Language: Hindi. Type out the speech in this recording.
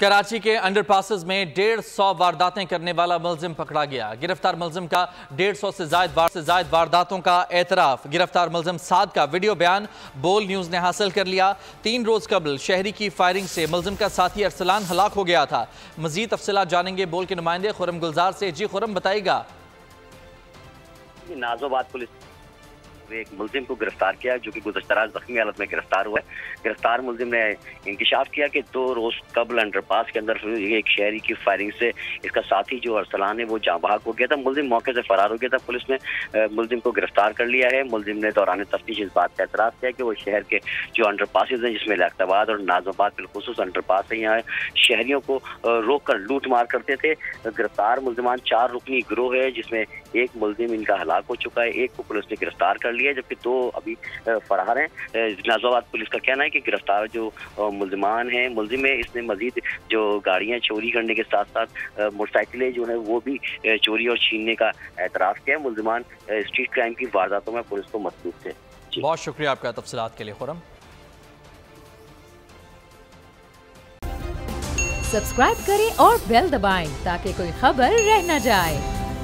कराची के अंडरपासेस में 150 वारदातें करने वाला मुलजिम पकड़ा गया। गिरफ्तार मुलजिम का 150 से जायद वारदातों का एतराफ। गिरफ्तार मुलजिम साद का वीडियो बयान बोल न्यूज ने हासिल कर लिया। 3 रोज कबल शहरी की फायरिंग से मुलजिम का साथी अरसलान हलाक हो गया था। मजीद तफसीलात जानेंगे बोल के नुमाइंदे खुरम गुलजार से। जी खुरम, बताइएगा। नाजोबाद पुलिस एक मुलजिम को गिरफ्तार किया जो कि गुज़श्ता रात जख्मी हालत में गिरफ्तार हुआ है। गिरफ्तार मुलजिम ने इंकशाफ किया कि 2 रोज कबल अंडरपास के अंदर एक शहरी की फायरिंग से इसका साथी जो अरसलान है वो जाँ बहक हो गया था। मुलजिम मौके से फरार हो गया था। पुलिस ने मुलजिम को गिरफ्तार कर लिया है। मुलजिम ने दौरान तफ्तीश इस बात का एतराफ़ किया कि वो शहर के जो अंडरपासेज हैं जिसमें लियाकताबाद और नाज़िमाबाद बिलखुसूस अंडरपास है, यहाँ शहरियों को रोक कर लूट मार करते थे। गिरफ्तार मुलजिमान 4 रुकनी गिरोह है जिसमें एक मुलजिम इनका हलाक हो चुका है, एक को पुलिस ने गिरफ्तार कर लिया जबकि 2 अभी फरार हैं। नाज़िमाबाद पुलिस का कहना है कि गिरफ्तार जो मुलजिम है इसने मजीद जो गाड़ियां चोरी करने के साथ साथ मोटरसाइकिलें जो है वो भी चोरी और छीनने का एतराफ़ किया। मुलजिमान स्ट्रीट क्राइम की वारदातों में पुलिस को मसरूफ थे। बहुत शुक्रिया आपका तफसीलात के लिए खुरम। सब्सक्राइब करें और बेल दबाएं ताकि कोई खबर रह न जाए।